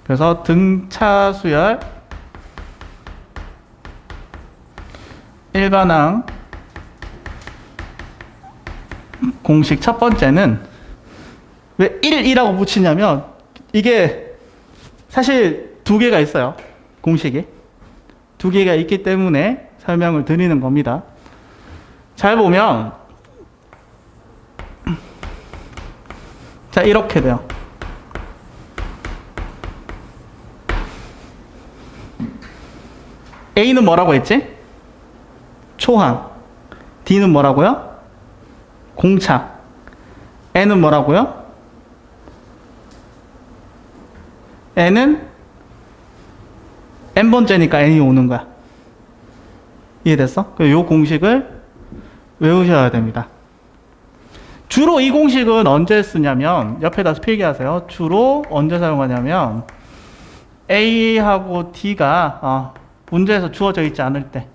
그래서 등차 수열 일반항 공식 첫 번째는 왜 1이라고 붙이냐면 이게 사실 두 개가 있어요. 공식이. 두 개가 있기 때문에 설명을 드리는 겁니다. 잘 보면 자, 이렇게 돼요. A는 뭐라고 했지? 초항. D는 뭐라고요? 공차. N은 뭐라고요? N은 N번째니까 N이 오는 거야. 이해됐어? 이 공식을 외우셔야 됩니다. 주로 이 공식은 언제 쓰냐면 옆에다 필기하세요. 주로 언제 사용하냐면 A하고 D가 문제에서 주어져 있지 않을 때.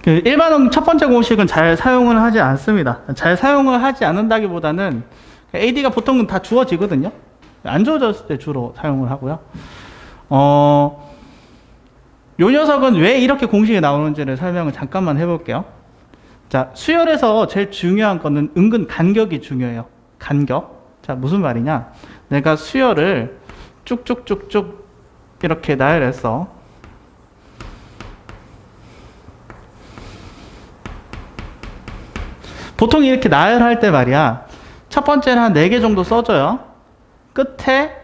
일반은 첫 번째 공식은 잘 사용을 하지 않습니다. 잘 사용을 하지 않는다기보다는 AD가 보통은 다 주어지거든요. 안 주어졌을 때 주로 사용을 하고요. 요 녀석은 왜 이렇게 공식이 나오는지를 설명을 잠깐만 해볼게요. 자, 수열에서 제일 중요한 거는 은근 간격이 중요해요. 간격. 자, 무슨 말이냐? 내가 수열을 쭉쭉쭉쭉 이렇게 나열했어. 보통 이렇게 나열할 때 말이야. 첫 번째는 한 4개 정도 써줘요. 끝에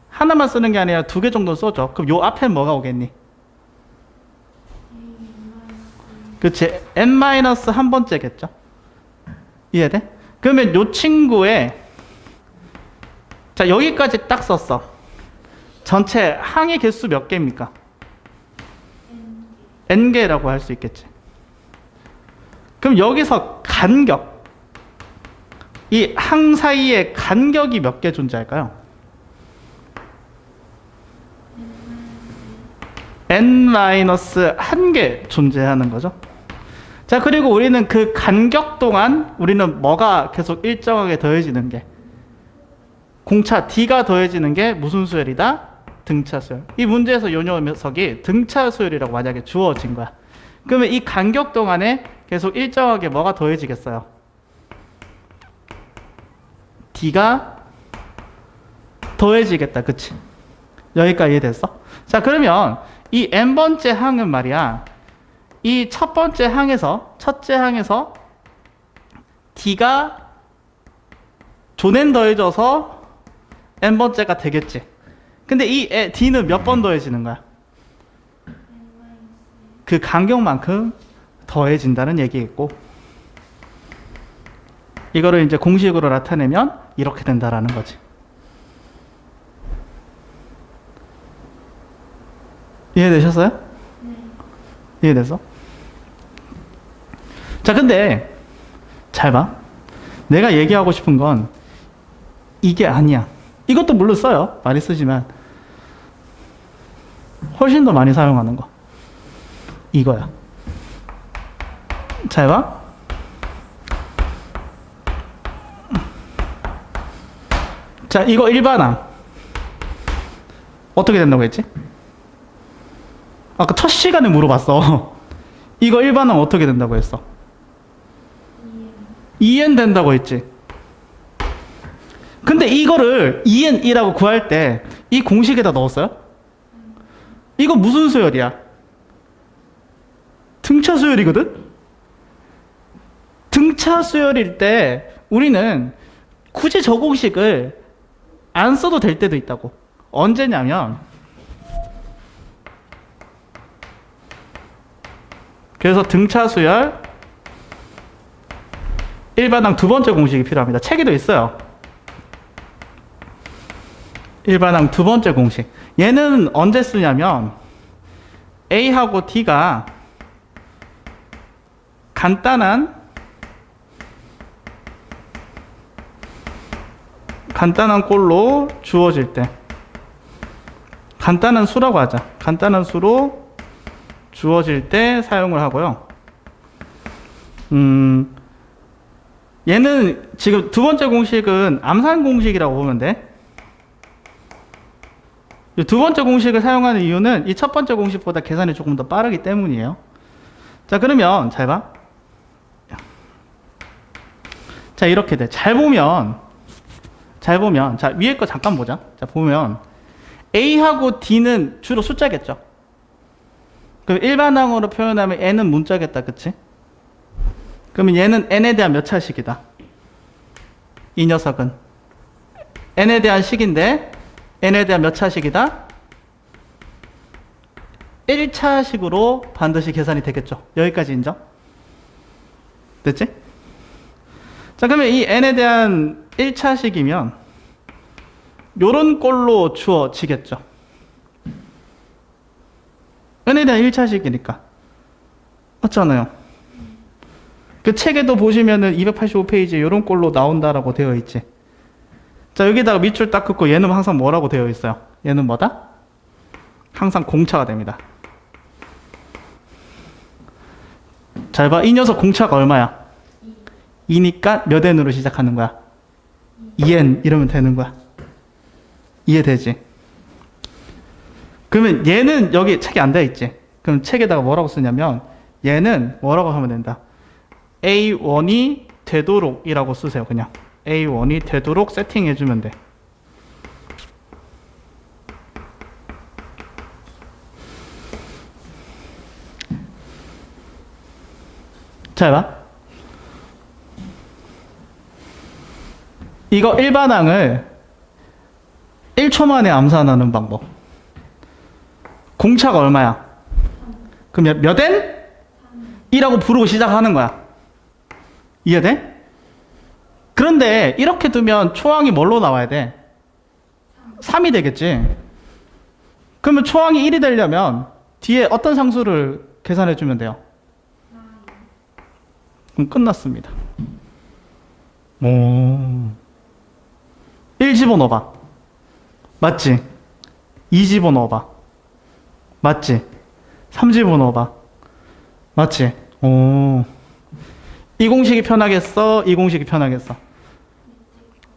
하나만 쓰는 게 아니라 2개 정도 써줘. 그럼 요 앞에 뭐가 오겠니? 그치? n-1번째겠죠? 이해돼? 그러면 요 친구의 자, 여기까지 딱 썼어. 전체 항의 개수 몇 개입니까? n개라고 할 수 있겠지. 그럼 여기서 간격, 이 항 사이에 간격이 몇 개 존재할까요? n-1개 존재하는 거죠. 자, 그리고 우리는 그 간격 동안 우리는 뭐가 계속 일정하게 더해지는 게 공차 D가 더해지는 게 무슨 수열이다? 등차 수열. 이 문제에서 요 녀석이 등차 수열이라고 만약에 주어진 거야. 그러면 이 간격 동안에 계속 일정하게 뭐가 더해지겠어요? D가 더해지겠다. 그치? 여기까지 이해됐어? 자, 그러면 이 n번째 항은 말이야, 이 첫 번째 항에서, 첫째 항에서 D가 조낸 더해져서 n번째가 되겠지. 근데 이 D는 몇 번 더해지는 거야? 그 간격만큼 더해진다는 얘기겠고, 이거를 이제 공식으로 나타내면 이렇게 된다라는 거지. 이해되셨어요? 네. 이해됐어? 자, 근데 잘 봐. 내가 얘기하고 싶은 건 이게 아니야. 이것도 물론 써요. 많이 쓰지만 훨씬 더 많이 사용하는 거 이거야. 잘 봐. 자, 이거 일반항 어떻게 된다고 했지? 아까 첫 시간에 물어봤어. 이거 일반항 어떻게 된다고 했어? 2n 된다고 했지. 근데 이거를 2n이라고 구할 때 이 공식에다 넣었어요? 이거 무슨 수열이야? 등차 수열이거든? 등차 수열일 때 우리는 굳이 저 공식을 안 써도 될 때도 있다고. 언제냐면, 그래서 등차 수열 일반항 두 번째 공식이 필요합니다. 책에도 있어요. 일반항 두 번째 공식. 얘는 언제 쓰냐면 A하고 D가 간단한 꼴로 주어질 때, 간단한 수라고 하자. 간단한 수로 주어질 때 사용을 하고요. 얘는 지금 두 번째 공식은 암산 공식이라고 보면 돼. 이 두 번째 공식을 사용하는 이유는 이 첫 번째 공식보다 계산이 조금 더 빠르기 때문이에요. 자, 그러면 잘 봐. 자, 이렇게 돼. 잘 보면, 자, 위에 거 잠깐 보자. 자, 보면 A하고 D는 주로 숫자겠죠. 그럼 일반항으로 표현하면 n은 문자겠다. 그치? 그러면 얘는 n에 대한 몇 차식이다? 이 녀석은 n에 대한 식인데 n에 대한 몇 차식이다? 1차식으로 반드시 계산이 되겠죠. 여기까지 인정? 됐지? 자, 그러면 이 n에 대한 1차식이면 요런 꼴로 주어지겠죠. n에 대한 1차식이니까. 맞잖아요. 그 책에도 보시면은 285페이지에 이런 꼴로 나온다라고 되어 있지. 자, 여기다가 밑줄 딱 긋고 얘는 항상 뭐라고 되어 있어요? 얘는 뭐다? 항상 공차가 됩니다. 잘 봐. 이 녀석 공차가 얼마야? 2니까 몇 n으로 시작하는 거야? 2n 이러면 되는 거야. 이해되지? 그러면 얘는 여기 책에 안 되어 있지. 그럼 책에다가 뭐라고 쓰냐면 얘는 뭐라고 하면 된다. A1이 되도록 이라고 쓰세요. 그냥 A1이 되도록 세팅해주면 돼. 잘 봐. 이거 일반항을 1초 만에 암산하는 방법. 공차가 얼마야? 그럼 몇 n? 2라고 부르고 시작하는 거야. 이해돼? 그런데 이렇게 두면 초항이 뭘로 나와야 돼? 3이 되겠지. 그러면 초항이 1이 되려면 뒤에 어떤 상수를 계산해 주면 돼요? 그럼 끝났습니다. 오. 1 집어넣어봐. 맞지? 2 집어넣어봐. 맞지? 3 집어넣어봐. 맞지? 오. 이 공식이 편하겠어? 이 공식이 편하겠어?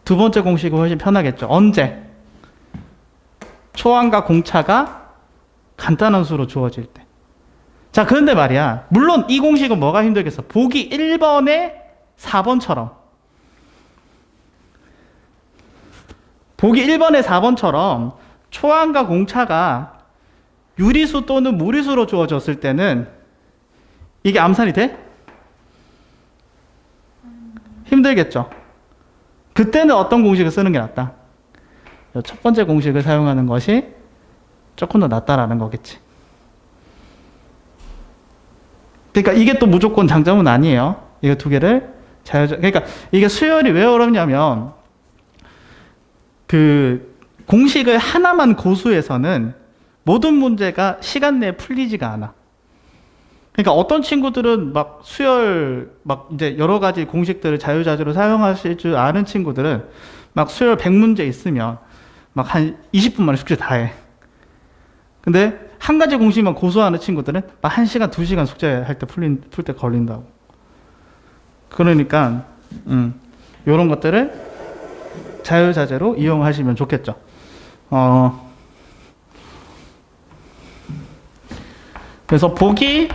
두 번째 공식이 훨씬 편하겠죠. 언제? 초항과 공차가 간단한 수로 주어질 때. 자, 그런데 말이야. 물론 이 공식은 뭐가 힘들겠어? 보기 1번에 4번처럼. 보기 1번에 4번처럼 초항과 공차가 유리수 또는 무리수로 주어졌을 때는 이게 암산이 돼? 힘들겠죠? 그때는 어떤 공식을 쓰는 게 낫다? 첫 번째 공식을 사용하는 것이 조금 더 낫다라는 거겠지. 그러니까 이게 또 무조건 장점은 아니에요. 이거 두 개를 그러니까 이게 수열이 왜 어렵냐면 그 공식을 하나만 고수해서는 모든 문제가 시간 내에 풀리지가 않아. 그러니까 어떤 친구들은 막 수열 막 이제 여러 가지 공식들을 자유자재로 사용하실 줄 아는 친구들은 막 수열 100문제 있으면 막 한 20분 만에 숙제 다 해. 근데 한 가지 공식만 고수하는 친구들은 막 1시간, 2시간 숙제할 때 풀 때 걸린다고. 그러니까 요런 것들을 자유자재로 이용하시면 좋겠죠. 그래서 보기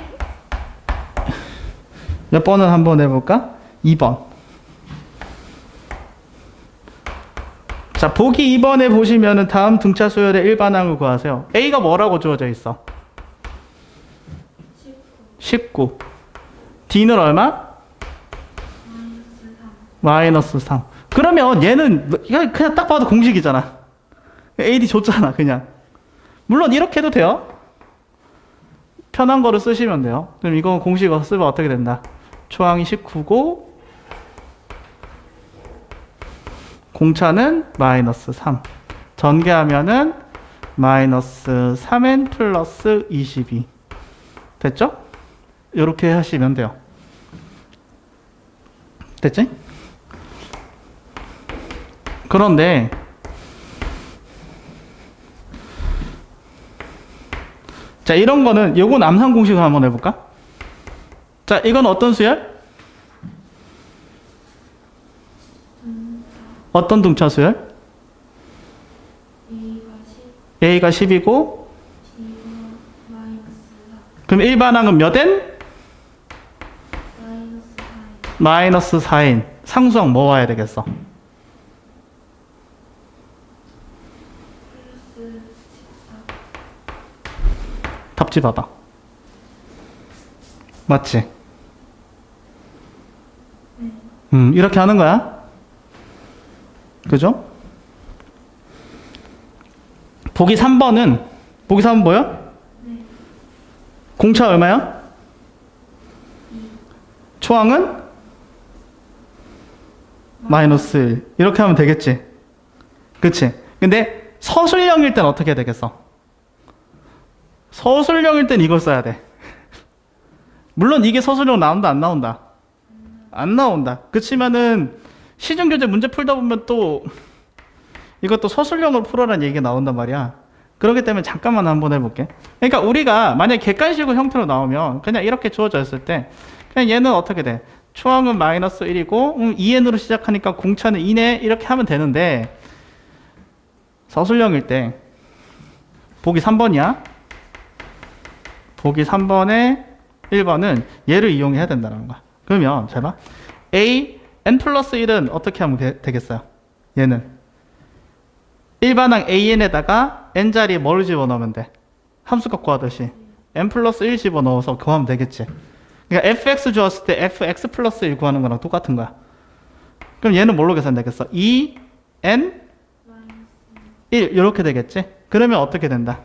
몇 번을 한번 해볼까? 2번. 자, 보기 2번에 보시면은 다음 등차 수열의 일반항을 구하세요. A가 뭐라고 주어져 있어? 19. D는 얼마? 마이너스 3. 그러면 얘는 그냥 딱 봐도 공식이잖아. AD 줬잖아, 그냥. 물론 이렇게 해도 돼요. 편한 거를 쓰시면 돼요. 그럼 이거 공식을 쓰면 어떻게 된다? 초항이 19고 공차는 마이너스 3. 전개하면은 마이너스 3n 플러스 22. 됐죠? 이렇게 하시면 돼요. 됐지? 그런데 자, 이런 거는 요건 암산 공식을 한번 해볼까? 자, 이건 어떤 수열? 어떤 등차 수열? A가 10이고 그럼 일반항은 몇 n? 마이너스 4n. 상수항 뭐 와야 되겠어? 답지 봐봐. 맞지? 이렇게 하는 거야. 그죠? 보기 3번은 보여? 네. 공차 얼마야? 초항은? 마이너스 1. 이렇게 하면 되겠지. 그치? 근데 서술형일 땐 어떻게 되겠어? 서술형일 땐 이걸 써야 돼. 물론 이게 서술형 나온다, 안 나온다? 안 나온다. 그치만은 시중교재 문제 풀다 보면 또 이것도 서술형으로 풀어라는 얘기가 나온단 말이야. 그렇기 때문에 잠깐만 한번 해볼게. 그러니까 우리가 만약에 객관식으로 형태로 나오면 그냥 이렇게 주어져 있을 때 그냥 얘는 어떻게 돼? 초항은 마이너스 1이고 2n으로 시작하니까 공차는 2네 이렇게 하면 되는데 서술형일 때 보기 3번이야. 보기 3번에 1번은 얘를 이용해야 된다는 거야. 그러면 잘 봐. A n 플러스 1은 어떻게 하면 되겠어요? 얘는 일반항 an에다가 n자리에 뭘 집어넣으면 돼? 함수값 구하듯이 n 플러스 1 집어넣어서 구하면 되겠지. 그러니까 fx 주었을 때 fx 플러스 1 구하는 거랑 똑같은 거야. 그럼 얘는 뭘로 계산되겠어? 2n 1 이렇게 되겠지. 그러면 어떻게 된다?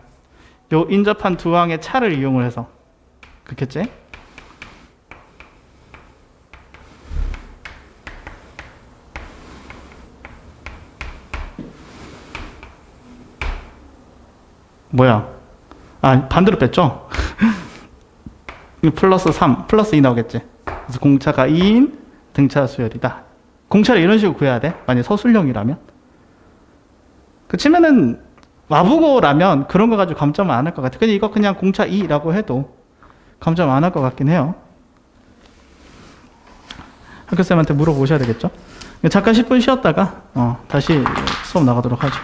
요 인접한 두 항의 차를 이용을 해서 그렇겠지? 뭐야? 아, 반대로 뺐죠? 플러스 3, 플러스 2 나오겠지? 그래서 공차가 2인 등차 수열이다. 공차를 이런 식으로 구해야 돼? 만약 서술형이라면? 그치면은 와부고라면 그런 거 가지고 감점 안 할 것 같아. 근데 이거 그냥 공차 2라고 해도 감점 안 할 것 같긴 해요. 학교쌤한테 물어보셔야 되겠죠? 잠깐 10분 쉬었다가 다시 수업 나가도록 하죠.